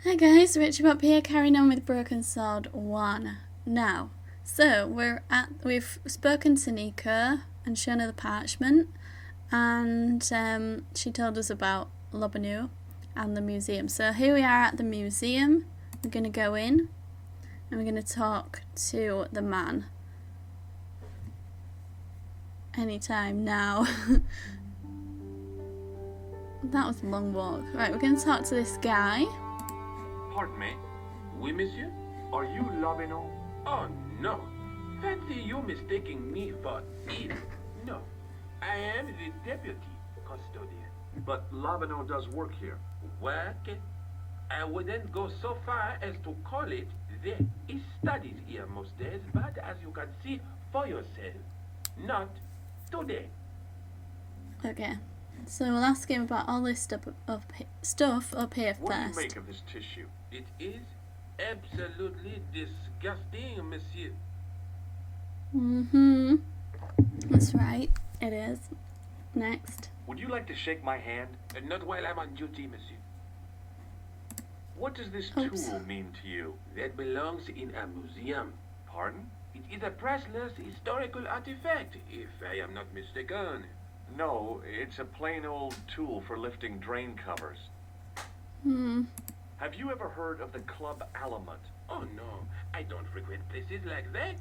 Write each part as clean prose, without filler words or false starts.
Hi guys, Rachybop here, carrying on with Broken Sword 1 now. So we've spoken to Nika and shown her the parchment, and she told us about Lobanu and the museum. So here we are at the museum. We're going to go in and we're going to talk to the man. Anytime now. That was a long walk. Right, we're going to talk to this guy. Pardon me? Oui, monsieur? Are you Labino? Oh, no. Fancy you mistaking me for it. No. I am the deputy custodian. But Labino does work here. Work? I wouldn't go so far as to call it there. He studies here most days, but as you can see for yourself, not today. Okay, so we'll ask him about all this stuff up here What first. do you make of this tissue? It is absolutely disgusting, monsieur. Mm-hmm. That's right, it is. Next. Would you like to shake my hand? Not while I'm on duty, monsieur. What does this Oops. tool mean to you? That belongs in a museum. Pardon? It is a priceless historical artifact, if I am not mistaken. No, it's a plain old tool for lifting drain covers. Have you ever heard of the Club Alamut? Oh no, I don't frequent places like that.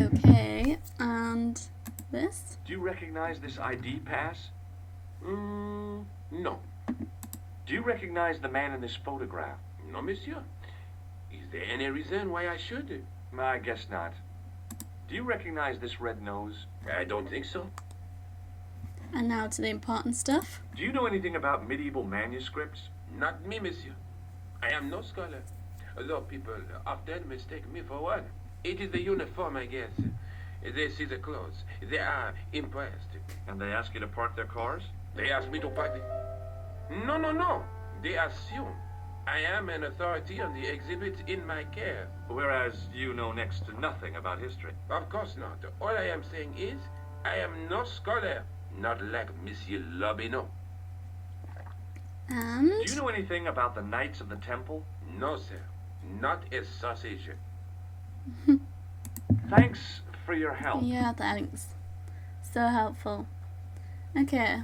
Okay, and this? Do you recognize this ID pass? No. Do you recognize the man in this photograph? No, monsieur. Is there any reason why I should? I guess not. Do you recognize this red nose? I don't think so. And now to the important stuff. Do you know anything about medieval manuscripts? Not me, monsieur. I am no scholar, although people often mistake me for one. It is the uniform, I guess. They see the clothes. They are impressed. And they ask you to park their cars? They ask me to park the... No. They assume I am an authority on the exhibits in my care. Whereas you know next to nothing about history. Of course not. All I am saying is, I am no scholar, not like Monsieur Lobino. And? Do you know anything about the Knights of the Temple? No, sir. Not a sausage. Thanks for your help. Yeah, thanks. So helpful. Okay,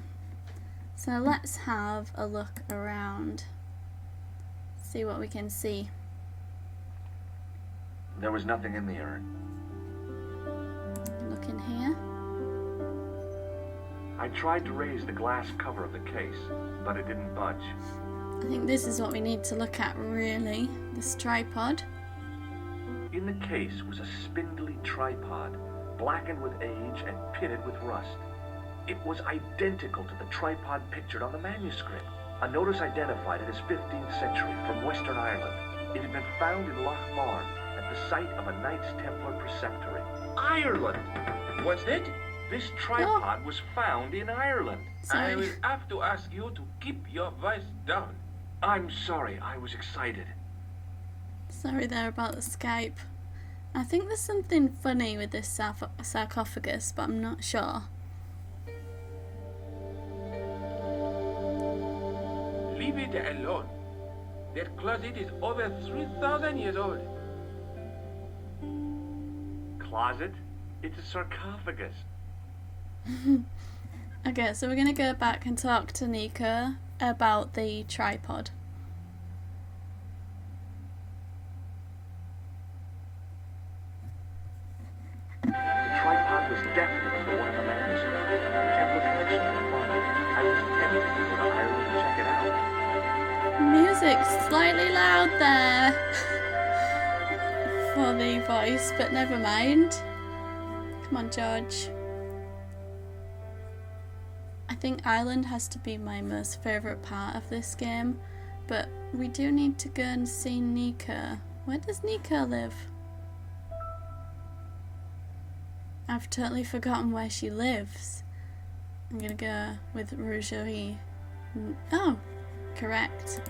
so let's have a look around. See what we can see. There was nothing in the urn. Look in here. I tried to raise the glass cover of the case, but it didn't budge. I think this is what we need to look at, really. This tripod. In the case was a spindly tripod, blackened with age and pitted with rust. It was identical to the tripod pictured on the manuscript. A notice identified it as 15th century from Western Ireland. It had been found in Loch Marn at the site of a Knights Templar preceptory. Ireland! What's that? This tripod was found in Ireland. Sorry. I will have to ask you to keep your voice down. I'm sorry, I was excited. Sorry there about the Skype. I think there's something funny with this sarcophagus, but I'm not sure. Leave it alone. That closet is over 3,000 years old. Closet? It's a sarcophagus. Okay, so we're going to go back and talk to Nika about the tripod. The tripod was definitely the one in the manuscript. The Templar connection confirmed it. I was tempted to go to Ireland to check it out. Music's slightly loud there for the voice, but never mind. Come on, George. I think Ireland has to be my most favourite part of this game, but we do need to go and see Nika. Where does Nika live? I've totally forgotten where she lives. I'm gonna go with Rougerie. Oh, correct.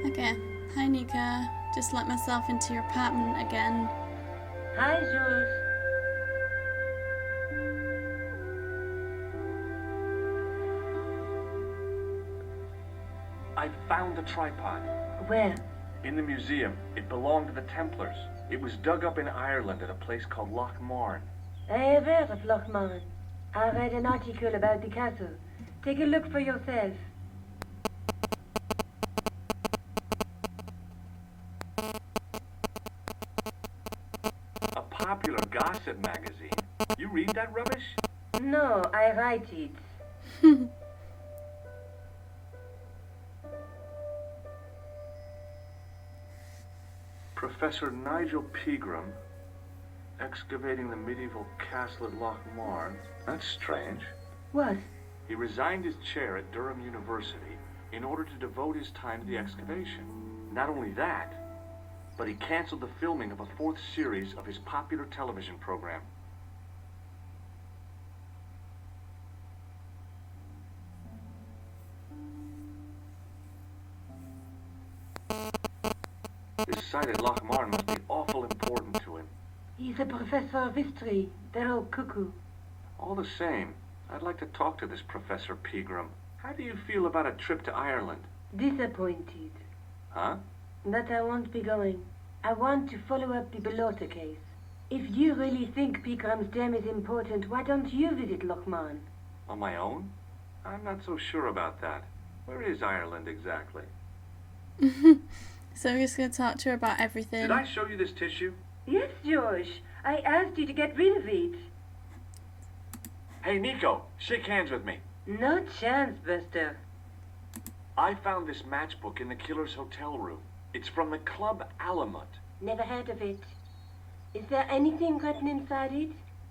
Okay, Hi Nika, just let myself into your apartment again. Hi, Jules. I found the tripod. Where? In the museum. It belonged to the Templars. It was dug up in Ireland at a place called Loch Marne. I have heard of Loch Marne. I read an article about the castle. Take a look for yourself. A popular gossip magazine. You read that rubbish? No, I write it. Professor Nigel Pegram, excavating the medieval castle at Loch Marne. That's strange. What? He resigned his chair at Durham University in order to devote his time to the excavation. Not only that, but he canceled the filming of a 4th series of his popular television program. This site at Loch Marne must be awful important to him. He's a professor of history. They're all cuckoo. All the same, I'd like to talk to this Professor Pegram. How do you feel about a trip to Ireland? Disappointed. Huh? But I won't be going. I want to follow up the Bellotta case. If you really think Pegram's gem is important, why don't you visit Loch Marne? On my own? I'm not so sure about that. Where is Ireland exactly? So we're just going to talk to her about everything. Did I show you this tissue? Yes, George. I asked you to get rid of it. Hey, Nico, shake hands with me. No chance, Buster. I found this matchbook in the killer's hotel room. It's from the Club Alamut. Never heard of it. Is there anything written inside it?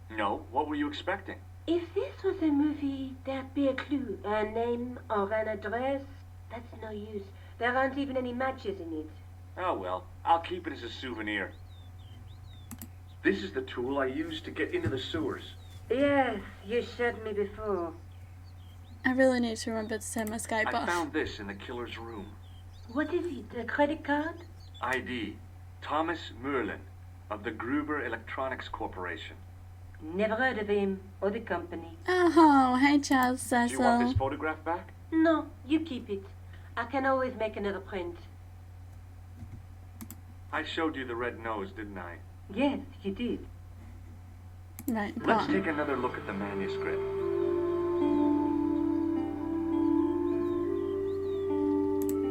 No, what were you expecting? If this was a movie, there'd be a clue, a name or an address. That's no use. There aren't even any matches in it. Oh well, I'll keep it as a souvenir. This is the tool I used to get into the sewers. Yes, you showed me before. I really need to remember to turn my Skype I off. found this in the killer's room. What is it, a credit card? ID, Thomas Merlin, of the Gruber Electronics Corporation. Never heard of him or the company. Oh, hey Charles Do you want this Cecil. photograph back? No, you keep it. I can always make another print. I showed you the red nose, didn't I? Yes, you did. Right, Let's on. take another look at the manuscript.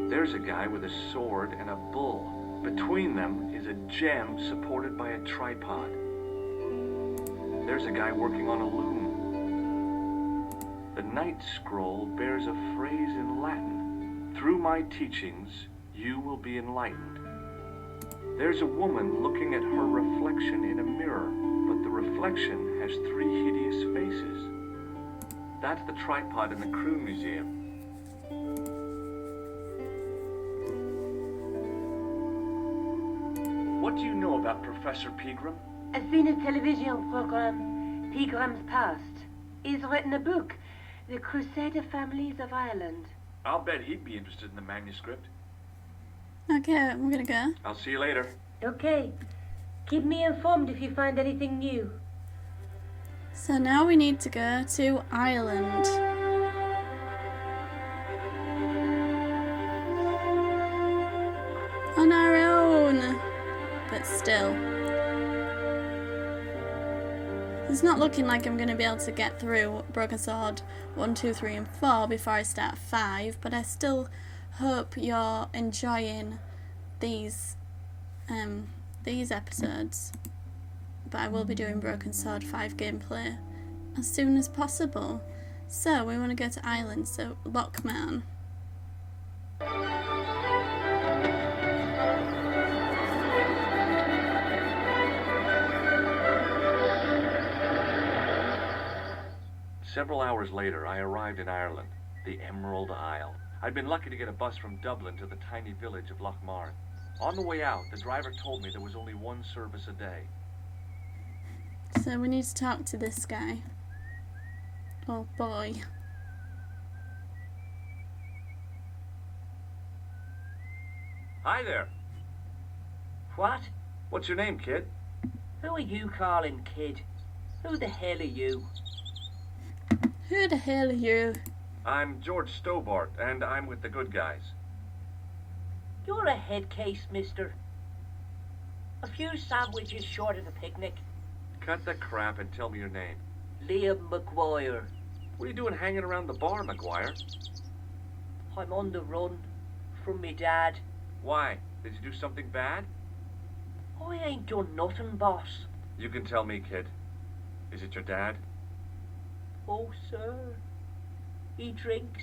There's a guy with a sword and a bull. Between them is a gem supported by a tripod. There's a guy working on a loom. The Night Scroll bears a phrase in Latin. Through my teachings, you will be enlightened. There's a woman looking at her reflection in a mirror, but the reflection has 3 hideous faces. That's the tripod in the Crew Museum. What do you know about Professor Pegram? I've seen a television program, Pegram's Past. He's written a book, The Crusader Families of Ireland. I'll bet he'd be interested in the manuscript. Okay, I'm gonna go. I'll see you later. Okay. Keep me informed if you find anything new. So now we need to go to Ireland. On our own. But still. It's not looking like I'm going to be able to get through Broken Sword 1, 2, 3 and 4 before I start 5, but I still hope you're enjoying these episodes. But I will be doing Broken Sword 5 gameplay as soon as possible. So we want to go to Ireland, so Loch Marne. Several hours later, I arrived in Ireland, the Emerald Isle. I'd been lucky to get a bus from Dublin to the tiny village of Loch Marne. On the way out, the driver told me there was only 1 service a day. So we need to talk to this guy. Oh boy. Hi there. What? What's your name, kid? Who are you calling kid? Who the hell are you? Who the hell are you? I'm George Stobart, and I'm with the good guys. You're a head case, mister. A few sandwiches short of a picnic. Cut the crap and tell me your name. Liam McGuire. What are you doing hanging around the bar, McGuire? I'm on the run from me dad. Why? Did you do something bad? I ain't done nothing, boss. You can tell me, kid. Is it your dad? Oh, sir. He drinks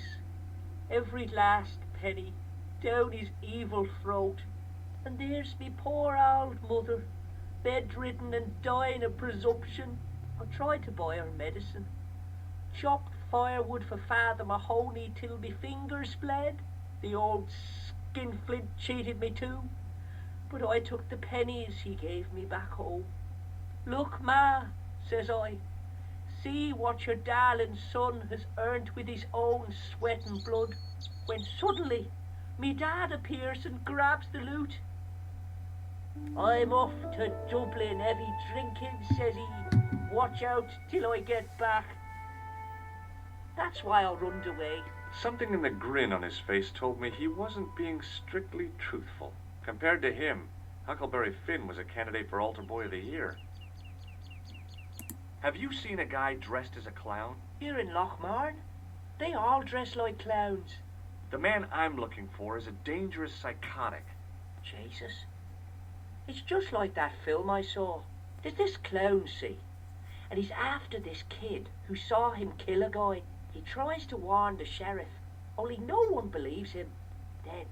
every last penny down his evil throat. And there's me poor old mother, bedridden and dying of presumption. I tried to buy her medicine. Chopped firewood for Father Mahoney till me fingers bled. The old skinflint cheated me too. But I took the pennies he gave me back home. Look, Ma, says I, see what your darling son has earned with his own sweat and blood. When suddenly, me dad appears and grabs the loot. I'm off to Dublin, heavy drinking, says he. Watch out till I get back. That's why I runned away. Something in the grin on his face told me he wasn't being strictly truthful. Compared to him, Huckleberry Finn was a candidate for Altar Boy of the Year. Have you seen a guy dressed as a clown? Here in Lochmarn, they all dress like clowns. The man I'm looking for is a dangerous psychotic. Jesus. It's just like that film I saw. There's this clown, see, and he's after this kid who saw him kill a guy. He tries to warn the sheriff, only no one believes him. Then,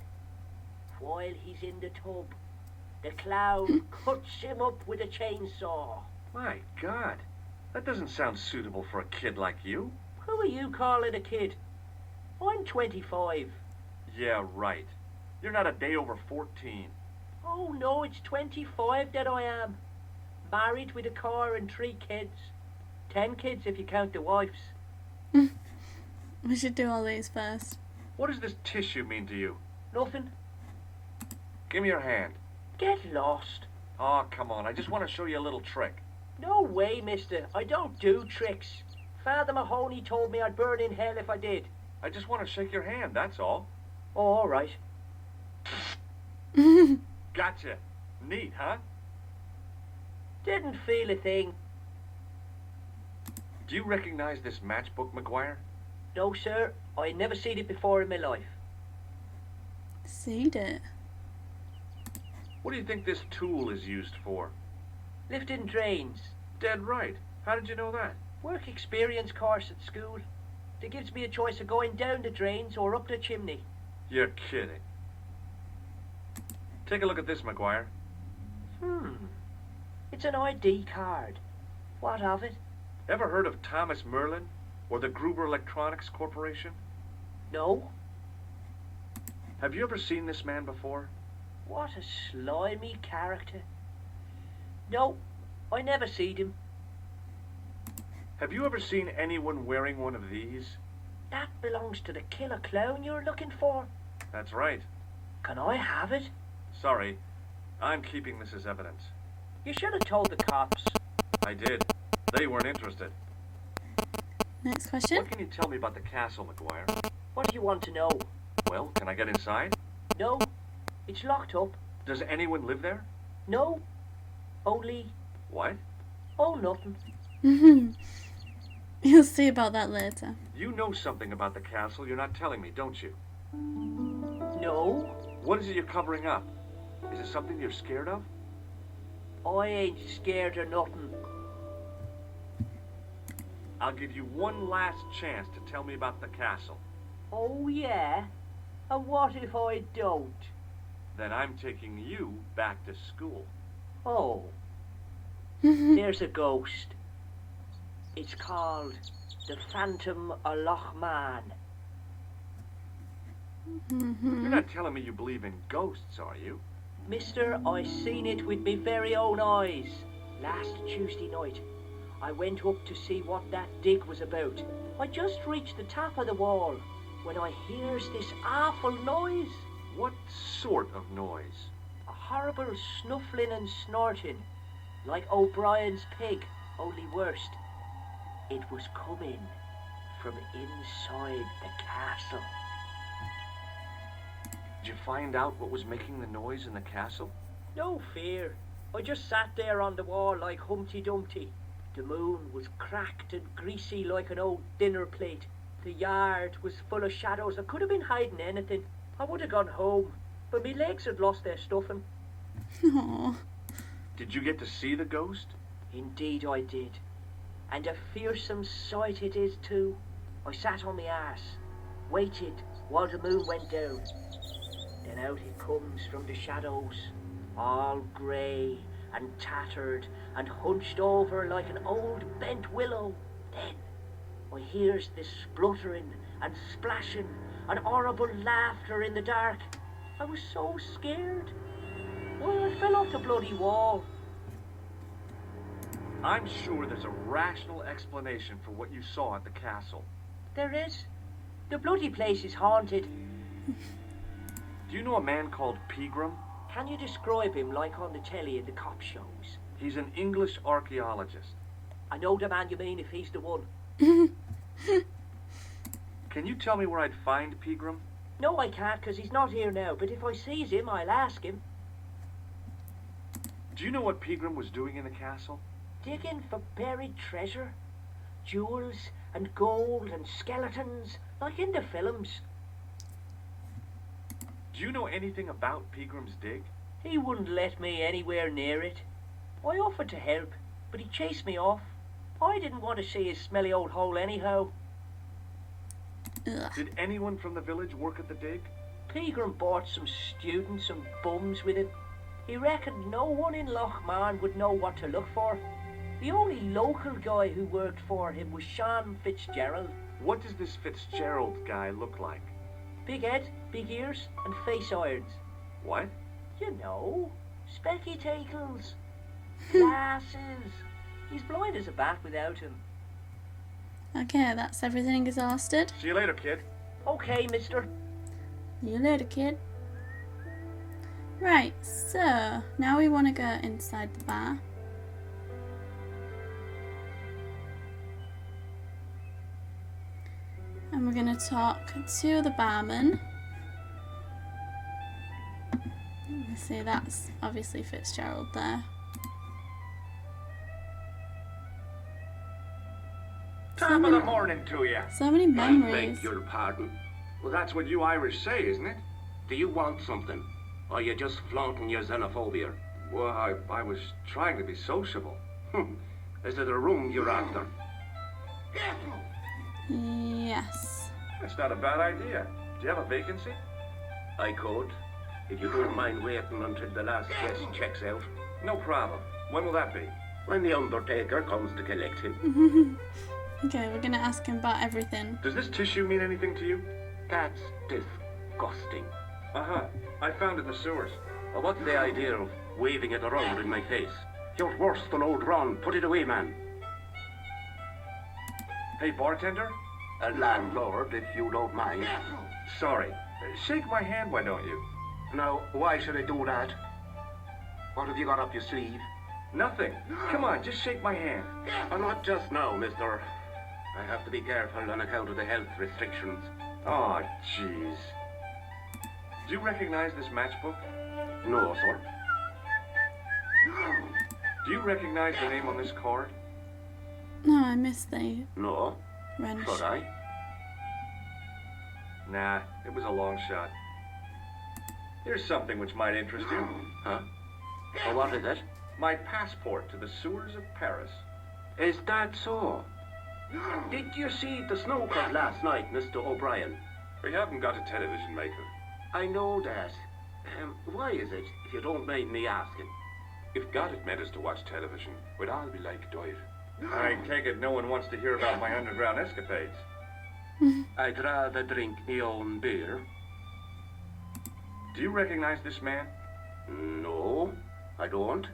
while he's in the tub, the clown cuts him up with a chainsaw. My God, that doesn't sound suitable for a kid like you. Who are you calling a kid? I'm 25. Yeah, right. You're not a day over 14. Oh no, it's 25 that I am. Married with a car and 3 kids. 10 kids if you count the wives. We should do all these first. What does this tissue mean to you? Nothing. Give me your hand. Get lost. Oh, come on. I just want to show you a little trick. No way, mister. I don't do tricks. Father Mahoney told me I'd burn in hell if I did. I just want to shake your hand, that's all. Oh, all right. Gotcha. Neat, huh? Didn't feel a thing. Do you recognize this matchbook, McGuire? No, sir. I never seen it before in my life. Seed it. What do you think this tool is used for? Lifting drains. Dead right. How did you know that? Work experience course at school. That gives me a choice of going down the drains or up the chimney. You're kidding. Take a look at this, McGuire. It's an ID card. What of it? Ever heard of Thomas Merlin or the Gruber Electronics Corporation? No. Have you ever seen this man before? What a slimy character. No, I never seen him. Have you ever seen anyone wearing one of these? That belongs to the killer clown you're looking for. That's right. Can I have it? Sorry, I'm keeping this as evidence. You should have told the cops. I did. They weren't interested. Next question. What can you tell me about the castle, McGuire? What do you want to know? Well, can I get inside? No, it's locked up. Does anyone live there? No, only... What? Oh, nothing. You'll see about that later. You know something about the castle you're not telling me, don't you? No, What is it you're covering up? Is it something you're scared of? I ain't scared of nothing. I'll give you one last chance to tell me about the castle. Oh, yeah? And what if I don't? Then I'm taking you back to school. Oh, there's a ghost. It's called the Phantom of Lochmarn. You're not telling me you believe in ghosts, are you? Mister, I seen it with me very own eyes. Last Tuesday night, I went up to see what that dig was about. I just reached the top of the wall when I hears this awful noise. What sort of noise? A horrible snuffling and snorting, like O'Brien's pig, only worst. It was coming from inside the castle. Did you find out what was making the noise in the castle? No fear. I just sat there on the wall like Humpty Dumpty. The moon was cracked and greasy like an old dinner plate. The yard was full of shadows. I could have been hiding anything. I would have gone home, but my legs had lost their stuffing. Aww. Did you get to see the ghost? Indeed I did. And a fearsome sight it is too. I sat on my ass, waited while the moon went down. Then out it comes from the shadows, all grey and tattered and hunched over like an old bent willow. Then I hears this spluttering and splashing and horrible laughter in the dark. I was so scared. Why, I fell off the bloody wall. I'm sure there's a rational explanation for what you saw at the castle. There is. The bloody place is haunted. Do you know a man called Pegram? Can you describe him like on the telly in the cop shows? He's an English archaeologist. I know the man you mean if he's the one. Can you tell me where I'd find Pegram? No, I can't, because he's not here now. But if I sees him, I'll ask him. Do you know what Pegram was doing in the castle? Digging for buried treasure. Jewels and gold and skeletons, like in the films. Do you know anything about Pegram's dig? He wouldn't let me anywhere near it. I offered to help, but he chased me off. I didn't want to see his smelly old hole anyhow. Ugh. Did anyone from the village work at the dig? Pegram bought some students and bums with him. He reckoned no one in Lochman would know what to look for. The only local guy who worked for him was Sean Fitzgerald. What does this Fitzgerald guy look like? Big head, big ears, and face irons. What? You know, spectacles, glasses. He's blind as a bat without him. Okay, that's everything exhausted. See you later, kid. Okay, mister. See you later, kid. Right, so now we want to go inside the bar. And we're going to talk to the barman. You see, that's obviously Fitzgerald there. Top of the morning to you. So many I memories. beg your pardon. Well, that's what you Irish say, isn't it? Do you want something? Or are you just flaunting your xenophobia? Well, I was trying to be sociable. Is it a room you're after? Yes. That's not a bad idea. Do you have a vacancy? I could. If you don't mind waiting until the last guest checks out. No problem. When will that be? When the undertaker comes to collect him. Okay, we're going to ask him about everything. Does this tissue mean anything to you? That's disgusting. Uh-huh. I found it in the sewers. Well, what's the idea of waving it around in my face? You're worse than old Ron. Put it away, man. Hey, bartender? A landlord, if you don't mind. Sorry. Shake my hand, why don't you? Now, why should I do that? What have you got up your sleeve? Nothing. Come on, just shake my hand. Not just now, mister. I have to be careful on account of the health restrictions. Oh, jeez. Do you recognize this matchbook? No, sir. Do you recognize the name on this card? No, I missed the No. wrench. Should I? Nah, it was a long shot. Here's something which might interest you. Huh? Oh, what is it? My passport to the sewers of Paris. Is that so? Did you see the snooker last night, Mr. O'Brien? We haven't got a television maker. I know that. Why is it, if you don't mind me asking? If God had meant us to watch television, we'd all be like dirt. I take it no one wants to hear about my underground escapades. I'd rather drink my own beer. Do you recognize this man? No, I don't.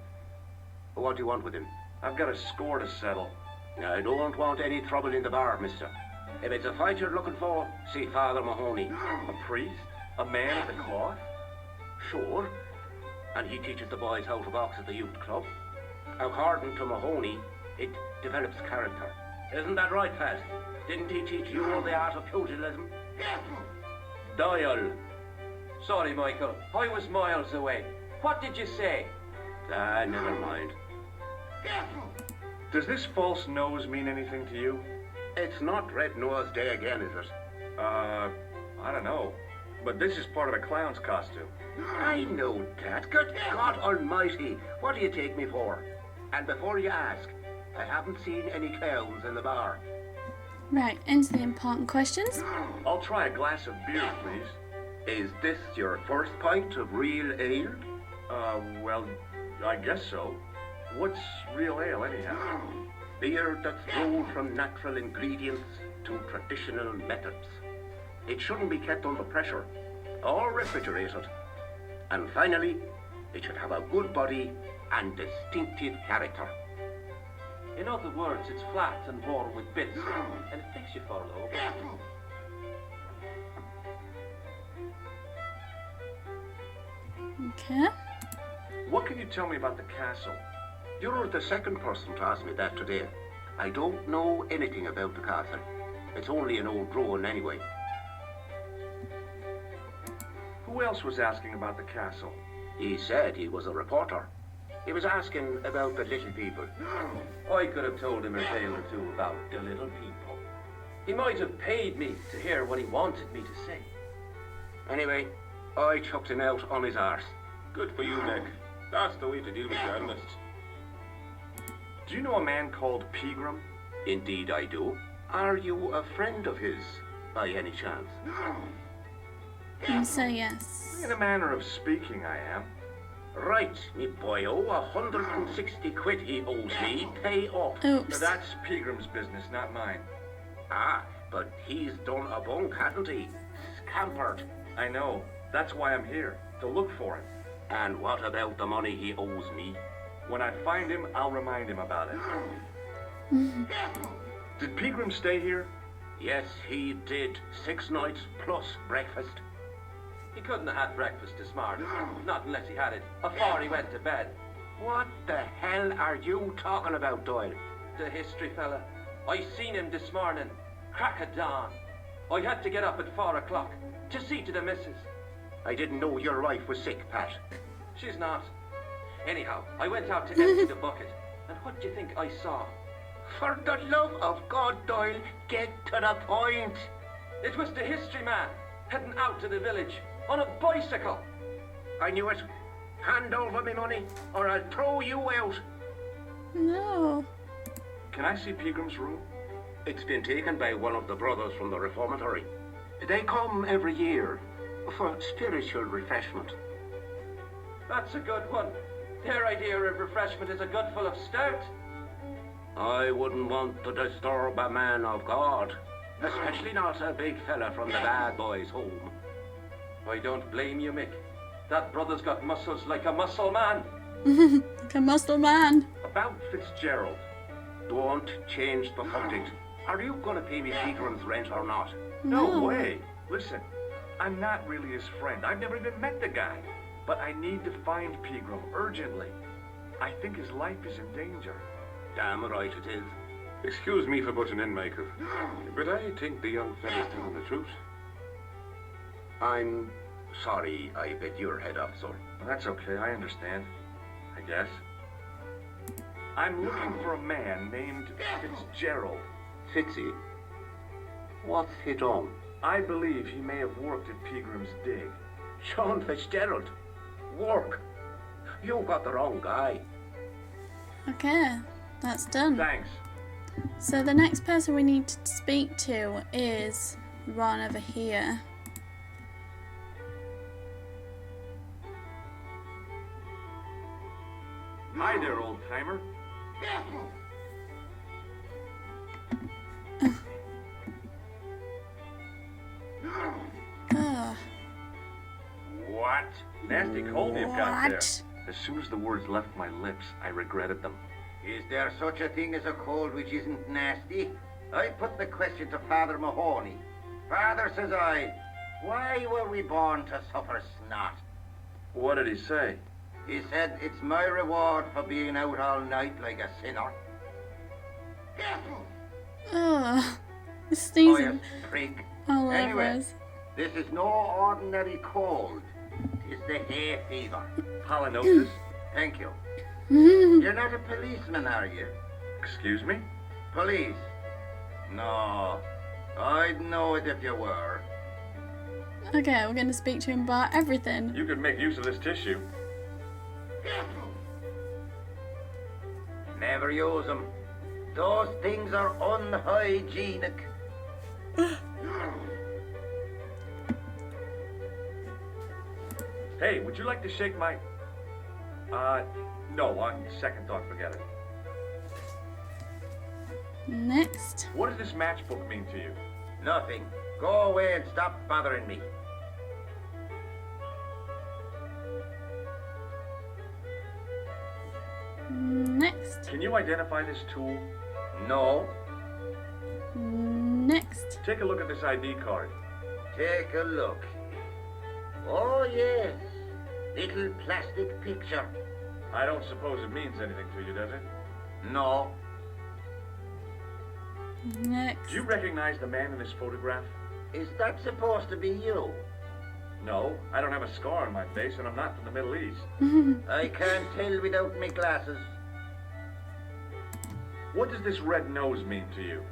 What do you want with him? I've got a score to settle. I don't want any trouble in the bar, mister. If it's a fight you're looking for, see Father Mahoney. A priest? A man of the cloth? Sure. And he teaches the boys how to box at the youth club. According to Mahoney, it develops character. Isn't that right, Pat? Didn't he teach you all the art of pugilism? Doyle. Sorry, Michael. I was miles away. What did you say? Ah, never mind. Does this false nose mean anything to you? It's not Red Nose Day again, is it? I don't know. But this is part of the clown's costume. I know that. Good God Almighty, what do you take me for? And before you ask, I haven't seen any clowns in the bar. Right, into the important questions. I'll try a glass of beer, please. Is this your first pint of real ale? Well, I guess so. What's real ale, anyhow? Beer that's brewed from natural ingredients to traditional methods. It shouldn't be kept under pressure or refrigerated. And finally, it should have a good body and distinctive character. In other words, it's flat and worn with bits, and it makes you fall over. Okay. What can you tell me about the castle? You're the second person to ask me that today. I don't know anything about the castle. It's only an old ruin anyway. Who else was asking about the castle? He said he was a reporter. He was asking about the little people. I could have told him a tale or two about the little people. He might have paid me to hear what he wanted me to say. Anyway, I chucked him out on his arse. Good for you, Nick. That's the way to deal with journalists. Do you know a man called Pegram? Indeed I do. Are you a friend of his, by any chance? You say yes. In a manner of speaking, I am. Right, me boyo, 160 quid he owes me, pay off. Oops. That's Pegram's business, not mine. Ah, but he's done a bunk, hasn't he? Scampered. I know. That's why I'm here, to look for him. And what about the money he owes me? When I find him, I'll remind him about it. Did Pegram stay here? Yes, he did. 6 nights plus breakfast. He couldn't have had breakfast this morning, not unless he had it afore he went to bed. What the hell are you talking about, Doyle? The history fella. I seen him this morning, crack of dawn. I had to get up at 4 o'clock to see to the missus. I didn't know your wife was sick, Pat. She's not. Anyhow, I went out to empty the bucket, and what do you think I saw? For the love of God, Doyle, get to the point. It was the history man, heading out to the village, on a bicycle. I knew it. Hand over me money, or I'll throw you out. No. Can I see Pegram's room? It's been taken by one of the brothers from the reformatory. They come every year for spiritual refreshment. That's a good one. Their idea of refreshment is a good full of stout. I wouldn't want to disturb a man of God, especially not a big fella from the bad boys' home. I don't blame you, Mick. That brother's got muscles like a muscle man. Like a muscle man. About Fitzgerald. Don't change the subject. Are you going to pay me Pegram's rent or not? No way. Listen, I'm not really his friend. I've never even met the guy. But I need to find Pegram urgently. I think his life is in danger. Damn right it is. Excuse me for butting in, Michael, but I think the young fella's telling the truth. I'm sorry I bit your head off, sir. That's okay, I understand. I guess. I'm looking for a man named Fitzgerald. Fitzy? What's he done? I believe he may have worked at Pegram's dig. Sean Fitzgerald? Work? You got the wrong guy. Okay, that's done. Thanks. So the next person we need to speak to is Ron over here. Hi there, old timer. Ugh. What? Nasty cold you've got there. What? As soon as the words left my lips, I regretted them. Is there such a thing as a cold which isn't nasty? I put the question to Father Mahoney. Father, says I, why were we born to suffer snot? What did he say? He said it's my reward for being out all night like a sinner. Oh, Oh, sneezing you prig. all over Anyway, us. this is no ordinary cold. It's the hay fever. Pollinosis? Thank you. You're not a policeman, are you? Excuse me? Police? No. I'd know it if you were. Okay, we're going to speak to him about everything. You could make use of this tissue. Never use them. Those things are unhygienic. Hey, would you like to shake my... no, on second thought, forget it. Next. What does this matchbook mean to you? Nothing. Go away and stop bothering me. Next. Can you identify this tool? No. Next. Take a look at this ID card. Take a look. Oh, yes. Little plastic picture. I don't suppose it means anything to you, does it? No. Next. Do you recognize the man in this photograph? Is that supposed to be you? No, I don't have a scar on my face, and I'm not from the Middle East. I can't tell without my glasses. What does this red nose mean to you?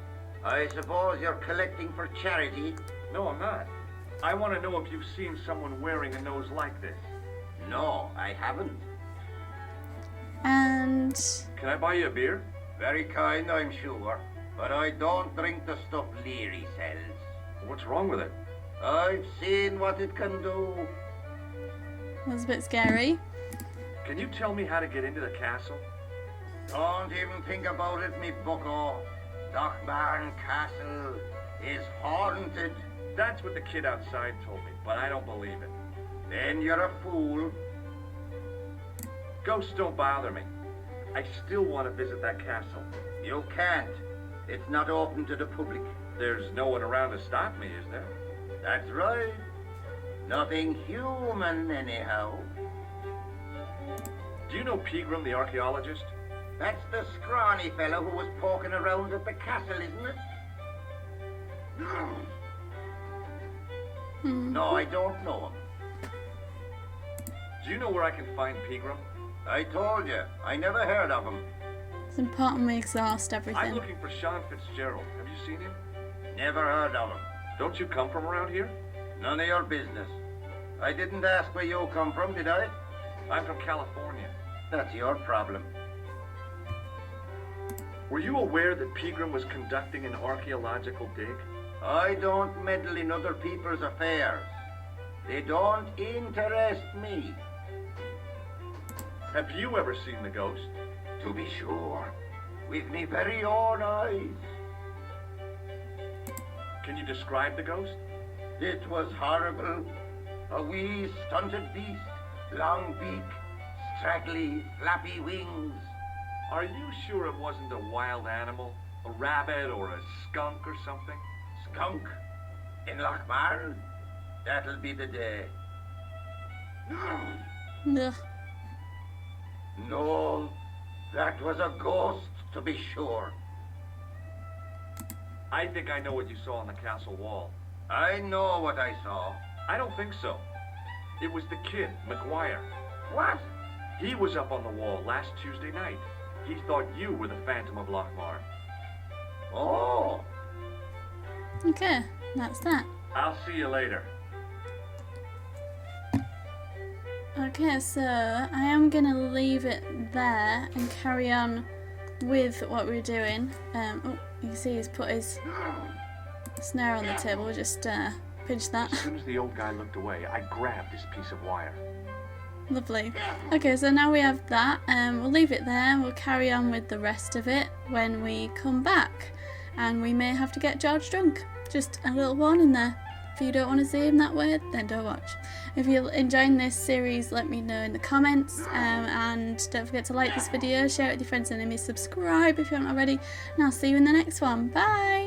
I suppose you're collecting for charity? No, I'm not. I want to know if you've seen someone wearing a nose like this. No, I haven't. And Can I buy you a beer? Very kind, I'm sure. But I don't drink the stuff Leary sells. What's wrong with it? I've seen what it can do. was a bit scary. Can you tell me how to get into the castle? Don't even think about it, me bucko. Lochmarn Castle is haunted. That's what the kid outside told me, but I don't believe it. Then you're a fool. Ghosts don't bother me. I still want to visit that castle. You can't. It's not open to the public. There's no one around to stop me, is there? That's right. Nothing human, anyhow. Do you know Pegram, the archaeologist? That's the scrawny fellow who was poking around at the castle, isn't it? No, I don't know him. Do you know where I can find Pegram? I told you, I never heard of him. It's important we exhaust I'm everything. looking for Sean Fitzgerald. Have you seen him? Never heard of him. Don't you come from around here? None of your business. I didn't ask where you come from, did I? I'm from California. That's your problem. Were you aware that Pegram was conducting an archaeological dig? I don't meddle in other people's affairs. They don't interest me. Have you ever seen the ghost? To be sure, with me very own eyes. Can you describe the ghost? It was horrible. A wee stunted beast, long beak, straggly, flappy wings. Are you sure it wasn't a wild animal? A rabbit or a skunk or something? Skunk in Lochmarn? That'll be the day. Ugh. No, that was a ghost, to be sure. I think I know what you saw on the castle wall. I know what I saw. I don't think so. It was the kid, McGuire. What? He was up on the wall last Tuesday night. He thought you were the Phantom of Lochmarn. Oh, Okay, that's that. I'll see you later. Okay, so I am gonna leave it there and carry on with what we're doing. Oh, you can see he's put his snare on the table. We'll just pinch that. As soon as the old guy looked away, I grabbed this piece of wire. Lovely. Okay, so now we have that. We'll leave it there and we'll carry on with the rest of it when we come back. And we may have to get George drunk. Just a little warning there. If you don't want to see him that way, then don't watch. If you're enjoying this series, let me know in the comments. And don't forget to like this video, share it with your friends and enemies, subscribe if you haven't already. And I'll see you in the next one. Bye!